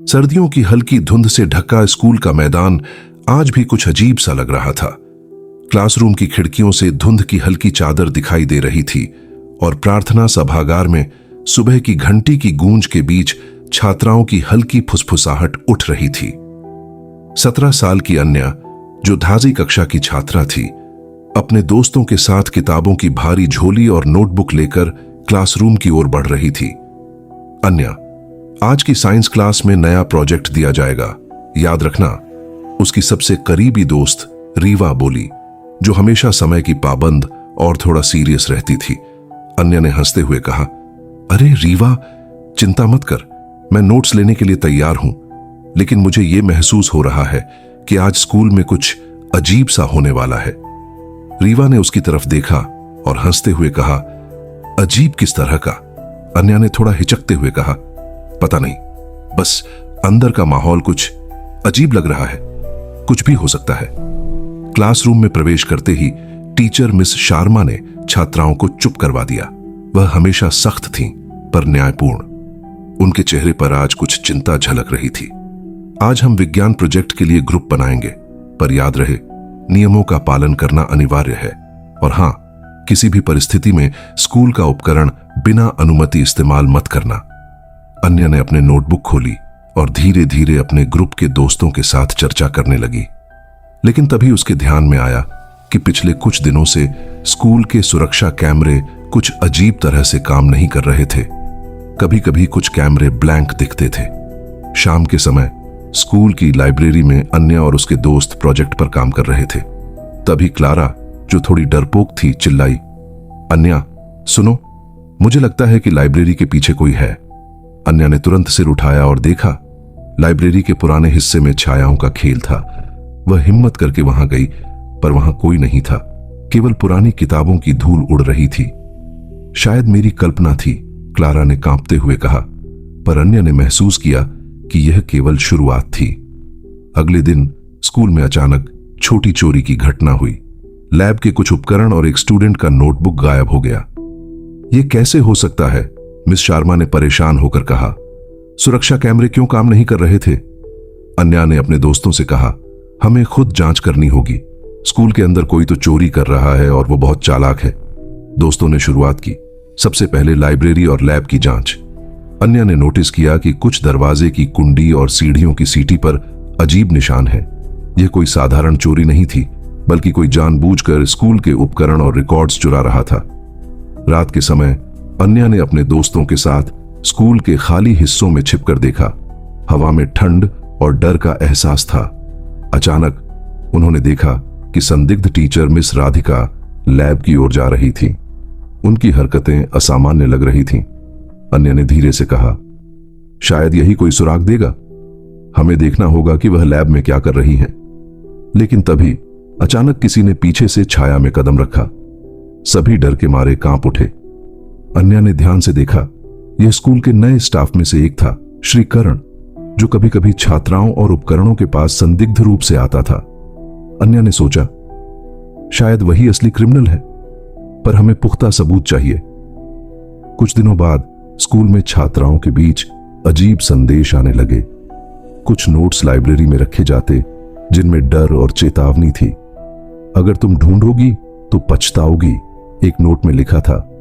सर्दियों की हल्की धुंध से ढका स्कूल का मैदान आज भी कुछ अजीब सा लग रहा था। क्लासरूम की खिड़कियों से धुंध की हल्की चादर दिखाई दे रही थी और प्रार्थना सभागार में सुबह की घंटी की गूंज के बीच छात्राओं की हल्की फुसफुसाहट उठ रही थी। 17 साल की अन्या, जो धाजी कक्षा की छात्रा थी, अपने दोस्तों के साथ किताबों की भारी झोली और नोटबुक लेकर क्लासरूम की ओर बढ़ रही थी। अन्या, आज की साइंस क्लास में नया प्रोजेक्ट दिया जाएगा, याद रखना, उसकी सबसे करीबी दोस्त रीवा बोली, जो हमेशा समय की पाबंद और थोड़ा सीरियस रहती थी। अन्या ने हंसते हुए कहा, अरे रीवा, चिंता मत कर, मैं नोट्स लेने के लिए तैयार हूं, लेकिन मुझे यह महसूस हो रहा है कि आज स्कूल में कुछ अजीब सा होने वाला है। रीवा ने उसकी तरफ देखा और हंसते हुए कहा, अजीब किस तरह का? अन्या ने थोड़ा हिचकते हुए कहा, पता नहीं, बस अंदर का माहौल कुछ अजीब लग रहा है, कुछ भी हो सकता है। क्लासरूम में प्रवेश करते ही टीचर मिस शर्मा ने छात्राओं को चुप करवा दिया। वह हमेशा सख्त थीं, पर न्यायपूर्ण। उनके चेहरे पर आज कुछ चिंता झलक रही थी। आज हम विज्ञान प्रोजेक्ट के लिए ग्रुप बनाएंगे, पर याद रहे, नियमों का पालन करना अनिवार्य है। और हां, किसी भी परिस्थिति में स्कूल का उपकरण बिना अनुमति इस्तेमाल मत करना। अन्या ने अपने नोटबुक खोली और धीरे धीरे अपने ग्रुप के दोस्तों के साथ चर्चा करने लगी। लेकिन तभी उसके ध्यान में आया कि पिछले कुछ दिनों से स्कूल के सुरक्षा कैमरे कुछ अजीब तरह से काम नहीं कर रहे थे। कभी कभी कुछ कैमरे ब्लैंक दिखते थे। शाम के समय स्कूल की लाइब्रेरी में अन्या और उसके दोस्त प्रोजेक्ट पर काम कर रहे थे। तभी क्लारा, जो थोड़ी डरपोक थी, चिल्लाई, अन्या सुनो, मुझे लगता है कि लाइब्रेरी के पीछे कोई है। अन्या ने तुरंत सिर उठाया और देखा, लाइब्रेरी के पुराने हिस्से में छायाओं का खेल था। वह हिम्मत करके वहां गई, पर वहां कोई नहीं था, केवल पुरानी किताबों की धूल उड़ रही थी। शायद मेरी कल्पना थी, क्लारा ने कांपते हुए कहा, पर अन्या ने महसूस किया कि यह केवल शुरुआत थी। अगले दिन स्कूल में अचानक छोटी चोरी की घटना हुई। लैब के कुछ उपकरण और एक स्टूडेंट का नोटबुक गायब हो गया। यह कैसे हो सकता है? मिस शर्मा ने परेशान होकर कहा। सुरक्षा कैमरे क्यों काम नहीं कर रहे थे? अन्या ने अपने दोस्तों से कहा, हमें खुद जांच करनी होगी। स्कूल के अंदर कोई तो चोरी कर रहा है और वो बहुत चालाक है। दोस्तों ने शुरुआत की। सबसे पहले लाइब्रेरी और लैब की जांच। अन्या ने नोटिस किया कि कुछ दरवाजे की कुंडी और सीढ़ियों की सीटी पर अजीब निशान है। यह कोई साधारण चोरी नहीं थी, बल्कि कोई जानबूझकर स्कूल के उपकरण और रिकॉर्ड्स चुरा रहा था। रात के समय अन्या ने अपने दोस्तों के साथ स्कूल के खाली हिस्सों में छिपकर देखा। हवा में ठंड और डर का एहसास था। अचानक उन्होंने देखा कि संदिग्ध टीचर मिस राधिका लैब की ओर जा रही थी। उनकी हरकतें असामान्य लग रही थीं। अन्या ने धीरे से कहा, शायद यही कोई सुराग देगा। हमें देखना होगा कि वह लैब में क्या कर रही है। लेकिन तभी अचानक किसी ने पीछे से छाया में कदम रखा। सभी डर के मारे कांप उठे। अन्या ने ध्यान से देखा, यह स्कूल के नए स्टाफ में से एक था, श्री करण, जो कभी कभी छात्राओं और उपकरणों के पास संदिग्ध रूप से आता था। अन्या ने सोचा, शायद वही असली क्रिमिनल है, पर हमें पुख्ता सबूत चाहिए। कुछ दिनों बाद स्कूल में छात्राओं के बीच अजीब संदेश आने लगे। कुछ नोट्स लाइब्रेरी में रखे जाते, जिनमें डर और चेतावनी थी। अगर तुम ढूंढोगी तो पछताओगी, एक नोट में लिखा था।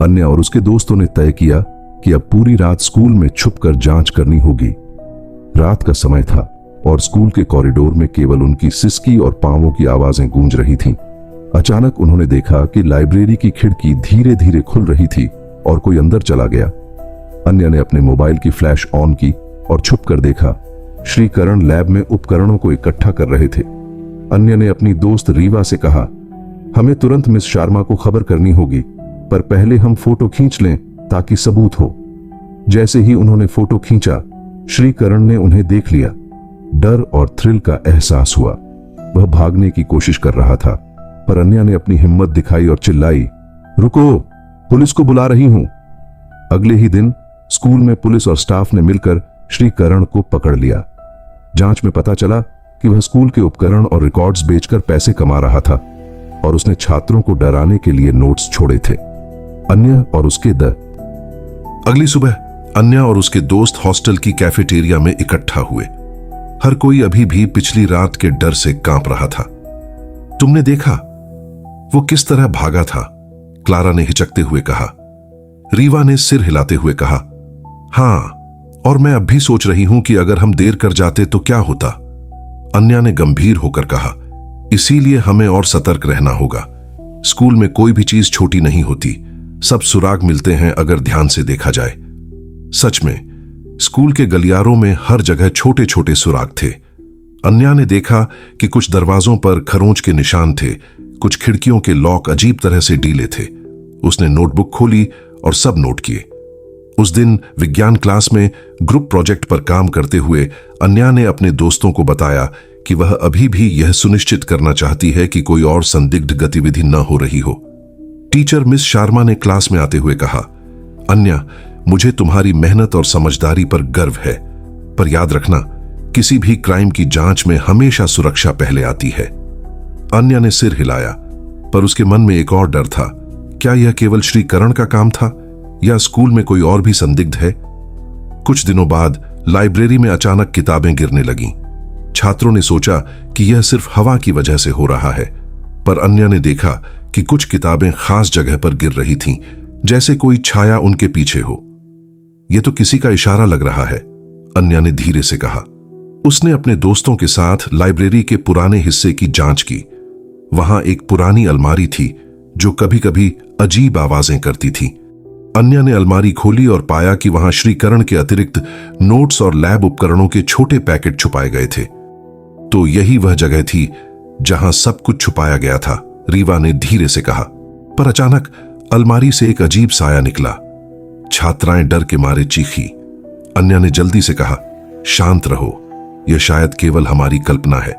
अन्या और उसके दोस्तों ने तय किया कि अब पूरी रात स्कूल में छुपकर जांच करनी होगी। रात का समय था और स्कूल के कॉरिडोर में केवल उनकी सिसकी और पांवों की आवाजें गूंज रही थीं। अचानक उन्होंने देखा कि लाइब्रेरी की खिड़की धीरे धीरे खुल रही थी और कोई अंदर चला गया। अन्या ने अपने मोबाइल की फ्लैश ऑन की और छुपकर देखा। श्री करण लैब में उपकरणों को इकट्ठा कर रहे थे। अन्या ने अपनी दोस्त रीवा से कहा, हमें तुरंत मिस शर्मा को खबर करनी होगी, पर पहले हम फोटो खींच लें ताकि सबूत हो। जैसे ही उन्होंने फोटो खींचा, श्री करण ने उन्हें देख लिया। डर और थ्रिल का एहसास हुआ। वह भागने की कोशिश कर रहा था, पर अन्या ने अपनी हिम्मत दिखाई और चिल्लाई, रुको, पुलिस को बुला रही हूं। अगले ही दिन स्कूल में पुलिस और स्टाफ ने मिलकर श्री करण को पकड़ लिया। जांच में पता चला कि वह स्कूल के उपकरण और रिकॉर्ड्स बेचकर पैसे कमा रहा था और उसने छात्रों को डराने के लिए नोट्स छोड़े थे। अन्या और उसके अगली सुबह अन्या और उसके दोस्त हॉस्टल की कैफेटेरिया में इकट्ठा हुए। हर कोई अभी भी पिछली रात के डर से कांप रहा था। तुमने देखा वो किस तरह भागा था? क्लारा ने हिचकते हुए कहा। रीवा ने सिर हिलाते हुए कहा, हां, और मैं अब भी सोच रही हूं कि अगर हम देर कर जाते तो क्या होता। अन्या ने गंभीर होकर कहा, इसीलिए हमें और सतर्क रहना होगा। स्कूल में कोई भी चीज छोटी नहीं होती, सब सुराग मिलते हैं अगर ध्यान से देखा जाए। सच में स्कूल के गलियारों में हर जगह छोटे छोटे सुराग थे। अन्या ने देखा कि कुछ दरवाजों पर खरोंच के निशान थे, कुछ खिड़कियों के लॉक अजीब तरह से ढीले थे। उसने नोटबुक खोली और सब नोट किए। उस दिन विज्ञान क्लास में ग्रुप प्रोजेक्ट पर काम करते हुए अन्या ने अपने दोस्तों को बताया कि वह अभी भी यह सुनिश्चित करना चाहती है कि कोई और संदिग्ध गतिविधि न हो रही हो। टीचर मिस शर्मा ने क्लास में आते हुए कहा, अन्या, मुझे तुम्हारी मेहनत और समझदारी पर गर्व है, पर याद रखना, किसी भी क्राइम की जांच में हमेशा सुरक्षा पहले आती है। अन्या ने सिर हिलाया, पर उसके मन में एक और डर था। क्या यह केवल श्रीकरण का काम था या स्कूल में कोई और भी संदिग्ध है? कुछ दिनों बाद लाइब्रेरी में अचानक किताबें गिरने लगीं। छात्रों ने सोचा कि यह सिर्फ हवा की वजह से हो रहा है, पर अन्या ने देखा कि कुछ किताबें खास जगह पर गिर रही थीं, जैसे कोई छाया उनके पीछे हो। यह तो किसी का इशारा लग रहा है, अन्या ने धीरे से कहा। उसने अपने दोस्तों के साथ लाइब्रेरी के पुराने हिस्से की जांच की। वहां एक पुरानी अलमारी थी जो कभी कभी अजीब आवाजें करती थी। अन्या ने अलमारी खोली और पाया कि वहां श्रीकरण के अतिरिक्त नोट्स और लैब उपकरणों के छोटे पैकेट छुपाए गए थे। तो यही वह जगह थी जहां सब कुछ छुपाया गया था, रीवा ने धीरे से कहा। पर अचानक अलमारी से एक अजीब साया निकला। छात्राएं डर के मारे चीखी। अन्या ने जल्दी से कहा, शांत रहो, यह शायद केवल हमारी कल्पना है,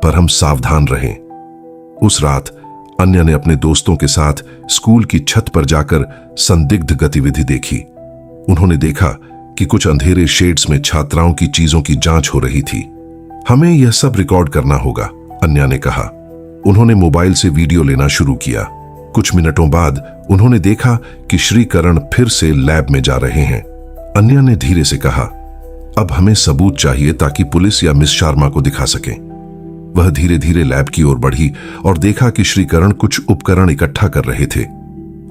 पर हम सावधान रहें। उस रात अन्या ने अपने दोस्तों के साथ स्कूल की छत पर जाकर संदिग्ध गतिविधि देखी। उन्होंने देखा कि कुछ अंधेरे शेड्स में छात्राओं की चीजों की जांच हो रही थी। हमें यह सब रिकॉर्ड करना होगा, अन्या ने कहा। उन्होंने मोबाइल से वीडियो लेना शुरू किया। कुछ मिनटों बाद उन्होंने देखा कि श्रीकरण फिर से लैब में जा रहे हैं। अन्या ने धीरे से कहा, अब हमें सबूत चाहिए ताकि पुलिस या मिस शर्मा को दिखा सकें। वह धीरे धीरे लैब की ओर बढ़ी और देखा कि श्रीकरण कुछ उपकरण इकट्ठा कर रहे थे।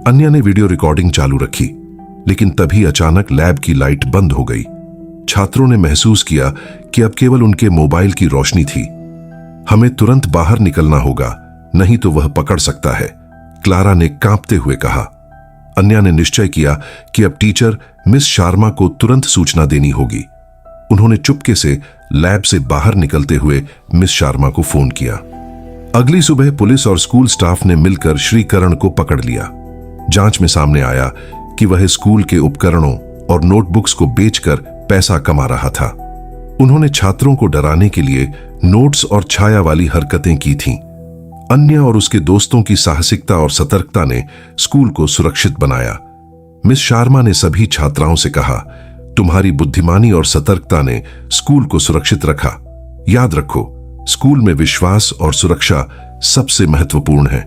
अन्या ने वीडियो रिकॉर्डिंग चालू रखी, लेकिन तभी अचानक लैब की लाइट बंद हो गई। छात्रों ने महसूस किया कि अब केवल उनके मोबाइल की रोशनी थी। हमें तुरंत बाहर निकलना होगा, नहीं तो वह पकड़ सकता है, क्लारा ने कांपते हुए कहा। अन्या ने निश्चय किया कि अब टीचर मिस शर्मा को तुरंत सूचना देनी होगी। उन्होंने चुपके से लैब से बाहर निकलते हुए मिस शर्मा को फोन किया। अगली सुबह पुलिस और स्कूल स्टाफ ने मिलकर श्रीकरण को पकड़ लिया। जांच में सामने आया कि वह स्कूल के उपकरणों और नोटबुक्स को बेचकर पैसा कमा रहा था। उन्होंने छात्रों को डराने के लिए नोट्स और छाया वाली हरकतें की थीं। अन्या और उसके दोस्तों की साहसिकता और सतर्कता ने स्कूल को सुरक्षित बनाया। मिस शर्मा ने सभी छात्राओं से कहा, तुम्हारी बुद्धिमानी और सतर्कता ने स्कूल को सुरक्षित रखा। याद रखो, स्कूल में विश्वास और सुरक्षा सबसे महत्वपूर्ण है।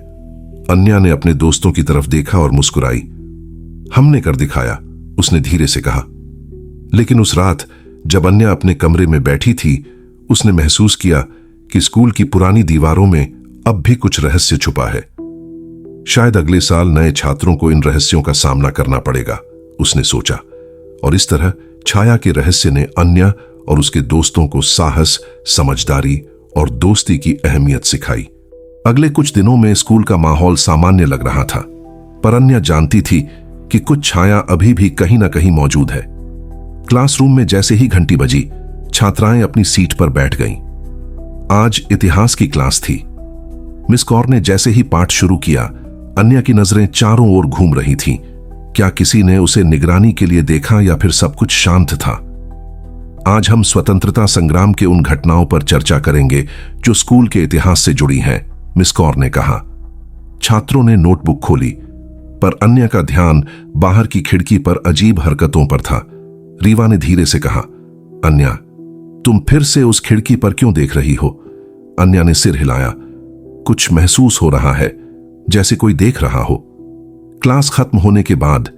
अन्या ने अपने दोस्तों की तरफ देखा और मुस्कुराई। हमने कर दिखाया, उसने धीरे से कहा। लेकिन उस रात जब अन्या अपने कमरे में बैठी थी, उसने महसूस किया कि स्कूल की पुरानी दीवारों में अब भी कुछ रहस्य छुपा है। शायद अगले साल नए छात्रों को इन रहस्यों का सामना करना पड़ेगा, उसने सोचा। और इस तरह छाया के रहस्य ने अन्या और उसके दोस्तों को साहस, समझदारी और दोस्ती की अहमियत सिखाई। अगले कुछ दिनों में स्कूल का माहौल सामान्य लग रहा था, पर अन्या जानती थी कि कुछ छाया अभी भी कहीं ना कहीं मौजूद है। क्लासरूम में जैसे ही घंटी बजी, छात्राएं अपनी सीट पर बैठ गईं। आज इतिहास की क्लास थी। मिस कौर ने जैसे ही पाठ शुरू किया, अन्या की नजरें चारों ओर घूम रही थीं। क्या किसी ने उसे निगरानी के लिए देखा या फिर सब कुछ शांत था? आज हम स्वतंत्रता संग्राम के उन घटनाओं पर चर्चा करेंगे जो स्कूल के इतिहास से जुड़ी हैं, मिस कौर ने कहा। छात्रों ने नोटबुक खोली, पर अन्या का ध्यान बाहर की खिड़की पर अजीब हरकतों पर था। रीवा ने धीरे से कहा, अन्या, तुम फिर से उस खिड़की पर क्यों देख रही हो? अन्या ने सिर हिलाया। कुछ महसूस हो रहा है, जैसे कोई देख रहा हो। क्लास खत्म होने के बाद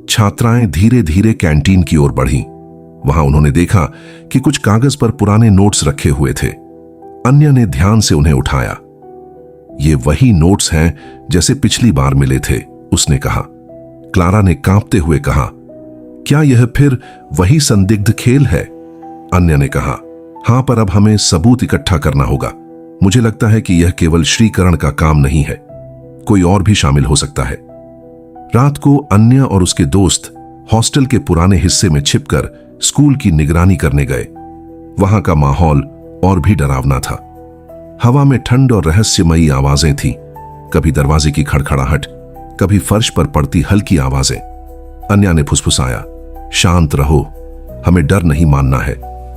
छात्राएं धीरे धीरे कैंटीन की ओर बढ़ीं। वहां उन्होंने देखा कि कुछ कागज पर पुराने नोट्स रखे हुए थे। अन्या ने ध्यान से उन्हें उठाया। ये वही नोट्स हैं जैसे पिछली बार मिले थे, उसने कहा। क्लारा ने कांपते हुए कहा, क्या यह फिर वही संदिग्ध खेल है? अन्या ने कहा, हां, पर अब हमें सबूत इकट्ठा करना होगा। मुझे लगता है कि यह केवल श्रीकरण का काम नहीं है, कोई और भी शामिल हो सकता है। रात को अन्या और उसके दोस्त हॉस्टल के पुराने हिस्से में छिपकर स्कूल की निगरानी करने गए। वहां का माहौल और भी डरावना था। हवा में ठंड और रहस्यमयी आवाजें थीं। कभी दरवाजे की खड़खड़ाहट, कभी फर्श पर पड़ती हल्की आवाजें। अन्या ने फुसफुसाया, शांत रहो, हमें डर नहीं मानना है।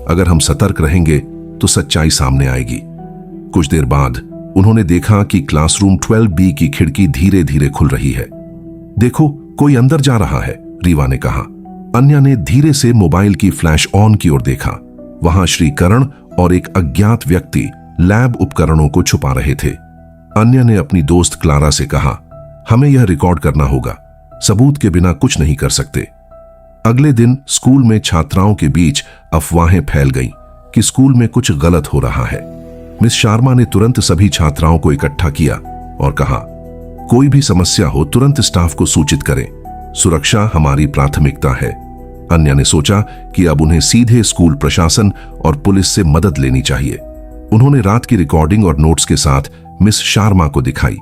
अगर हम सतर्क रहेंगे तो सच्चाई सामने आएगी। कुछ देर बाद उन्होंने देखा कि क्लासरूम 12B की खिड़की धीरे धीरे खुल रही है। देखो, कोई अंदर जा रहा है, रीवा ने कहा। अन्या ने धीरे से मोबाइल की फ्लैश ऑन की ओर देखा। वहां श्रीकरण और एक अज्ञात व्यक्ति लैब उपकरणों को छुपा रहे थे। अन्या ने अपनी दोस्त क्लारा से कहा, हमें यह रिकॉर्ड करना होगा, सबूत के बिना कुछ नहीं कर सकते। अगले दिन स्कूल में छात्राओं के बीच अफवाहें फैल गईं कि स्कूल में कुछ गलत हो रहा है। मिस शर्मा ने तुरंत सभी छात्राओं को इकट्ठा किया और कहा, कोई भी समस्या हो तुरंत स्टाफ को सूचित करें, सुरक्षा हमारी प्राथमिकता है। अन्या ने सोचा कि अब उन्हें सीधे स्कूल प्रशासन और पुलिस से मदद लेनी चाहिए। उन्होंने रात की रिकॉर्डिंग और नोट्स के साथ मिस शर्मा को दिखाई।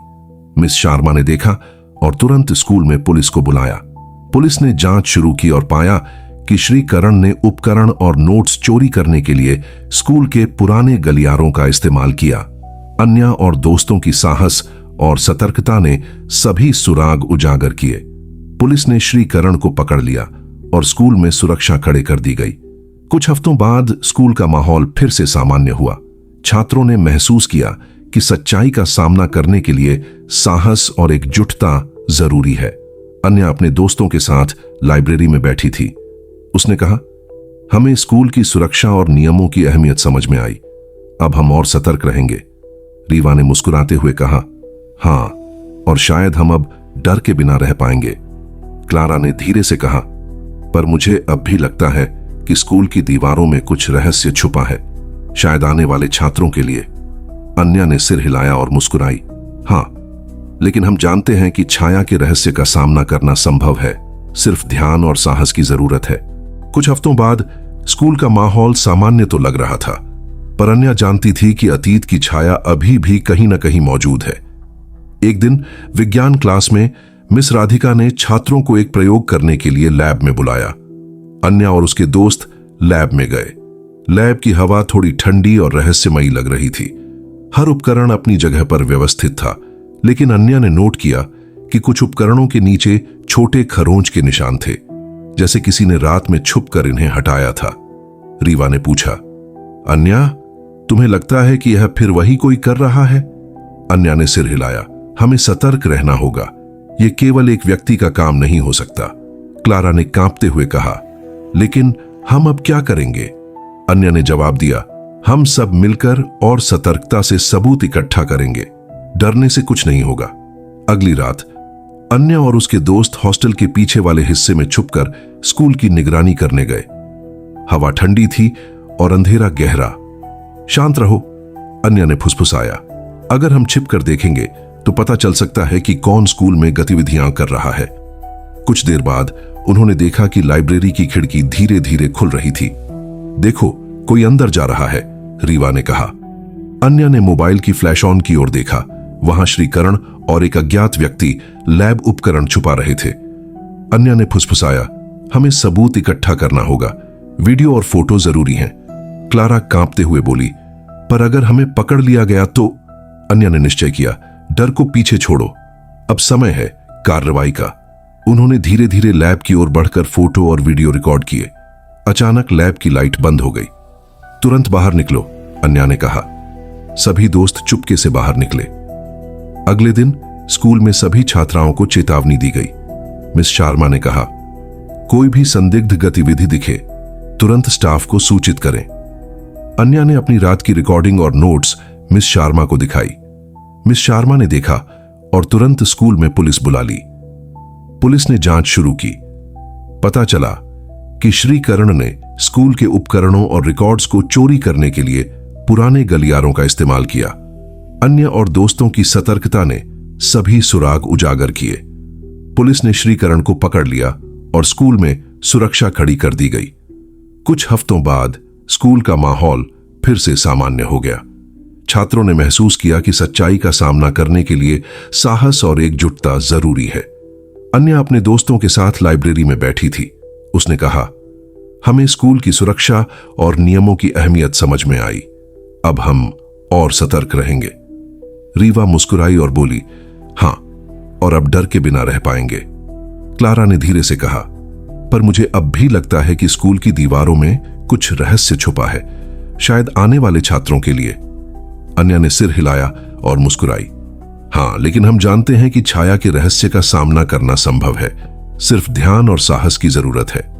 मिस शर्मा ने देखा और तुरंत स्कूल में पुलिस को बुलाया। पुलिस ने जांच शुरू की और पाया कि श्रीकरण ने उपकरण और नोट्स चोरी करने के लिए स्कूल के पुराने गलियारों का इस्तेमाल किया। अन्या और दोस्तों की साहस और सतर्कता ने सभी सुराग उजागर किए। पुलिस ने श्रीकरण को पकड़ लिया और स्कूल में सुरक्षा खड़े कर दी गई। कुछ हफ्तों बाद स्कूल का माहौल फिर से सामान्य हुआ। छात्रों ने महसूस किया कि सच्चाई का सामना करने के लिए साहस और एकजुटता जरूरी है। अन्या अपने दोस्तों के साथ लाइब्रेरी में बैठी थी। उसने कहा, हमें स्कूल की सुरक्षा और नियमों की अहमियत समझ में आई। अब हम और सतर्क रहेंगे। रीवा ने मुस्कुराते हुए कहा, हां, और शायद हम अब डर के बिना रह पाएंगे। क्लारा ने धीरे से कहा, पर मुझे अब भी लगता है कि स्कूल की दीवारों में कुछ रहस्य छुपा है, शायद आने वाले छात्रों के लिए। अन्या ने सिर हिलाया और मुस्कुराई, हां, लेकिन हम जानते हैं कि छाया के रहस्य का सामना करना संभव है, सिर्फ ध्यान और साहस की जरूरत है। कुछ हफ्तों बाद स्कूल का माहौल सामान्य तो लग रहा था, पर अन्या जानती थी कि अतीत की छाया अभी भी कहीं न कहीं मौजूद है। एक दिन विज्ञान क्लास में मिस राधिका ने छात्रों को एक प्रयोग करने के लिए लैब में बुलाया। अन्या और उसके दोस्त लैब में गए। लैब की हवा थोड़ी ठंडी और रहस्यमयी लग रही थी। हर उपकरण अपनी जगह पर व्यवस्थित था, लेकिन अन्या ने नोट किया कि कुछ उपकरणों के नीचे छोटे खरोंच के निशान थे, जैसे किसी ने रात में छुपकर इन्हें हटाया था। रीवा ने पूछा, अन्या, तुम्हें लगता है कि यह फिर वही कोई कर रहा है? अन्या ने सिर हिलाया, हमें सतर्क रहना होगा, यह केवल एक व्यक्ति का काम नहीं हो सकता। क्लारा ने कांपते हुए कहा, लेकिन हम अब क्या करेंगे? अन्या ने जवाब दिया, हम सब मिलकर और सतर्कता से सबूत इकट्ठा करेंगे, डरने से कुछ नहीं होगा। अगली रात अन्या और उसके दोस्त हॉस्टल के पीछे वाले हिस्से में छुपकर स्कूल की निगरानी करने गए। हवा ठंडी थी और अंधेरा गहरा। शांत रहो, अन्या ने फुसफुसाया, अगर हम छिपकर देखेंगे तो पता चल सकता है कि कौन स्कूल में गतिविधियां कर रहा है। कुछ देर बाद उन्होंने देखा कि लाइब्रेरी की खिड़की धीरे धीरे खुल रही थी। देखो, कोई अंदर जा रहा है, रीवा ने कहा। अन्या ने मोबाइल की फ्लैश ऑन की ओर देखा। वहां श्रीकरण और एक अज्ञात व्यक्ति लैब उपकरण छुपा रहे थे। अन्या ने फुसफुसाया, हमें सबूत इकट्ठा करना होगा, वीडियो और फोटो जरूरी हैं। क्लारा कांपते हुए बोली, पर अगर हमें पकड़ लिया गया तो? अन्या ने निश्चय किया, डर को पीछे छोड़ो, अब समय है कार्रवाई का। उन्होंने धीरे धीरे लैब की ओर बढ़कर फोटो और वीडियो रिकॉर्ड किए। अचानक लैब की लाइट बंद हो गई। तुरंत बाहर निकलो, अन्या ने कहा। सभी दोस्त चुपके से बाहर निकले। अगले दिन स्कूल में सभी छात्राओं को चेतावनी दी गई। मिस शर्मा ने कहा, कोई भी संदिग्ध गतिविधि दिखे तुरंत स्टाफ को सूचित करें। अन्या ने अपनी रात की रिकॉर्डिंग और नोट्स मिस शर्मा को दिखाई। मिस शर्मा ने देखा और तुरंत स्कूल में पुलिस बुला ली। पुलिस ने जांच शुरू की। पता चला कि श्रीकरण ने स्कूल के उपकरणों और रिकॉर्ड्स को चोरी करने के लिए पुराने गलियारों का इस्तेमाल किया। अन्य और दोस्तों की सतर्कता ने सभी सुराग उजागर किए। पुलिस ने श्रीकरण को पकड़ लिया और स्कूल में सुरक्षा खड़ी कर दी गई। कुछ हफ्तों बाद स्कूल का माहौल फिर से सामान्य हो गया। छात्रों ने महसूस किया कि सच्चाई का सामना करने के लिए साहस और एकजुटता जरूरी है। अन्य अपने दोस्तों के साथ लाइब्रेरी में बैठी थी। उसने कहा, हमें स्कूल की सुरक्षा और नियमों की अहमियत समझ में आई। अब हम और सतर्क रहेंगे। रीवा मुस्कुराई और बोली, हां, और अब डर के बिना रह पाएंगे। क्लारा ने धीरे से कहा, पर मुझे अब भी लगता है कि स्कूल की दीवारों में कुछ रहस्य छुपा है, शायद आने वाले छात्रों के लिए। अन्या ने सिर हिलाया और मुस्कुराई। हां, लेकिन हम जानते हैं कि छाया के रहस्य का सामना करना संभव है। सिर्फ ध्यान और साहस की जरूरत है।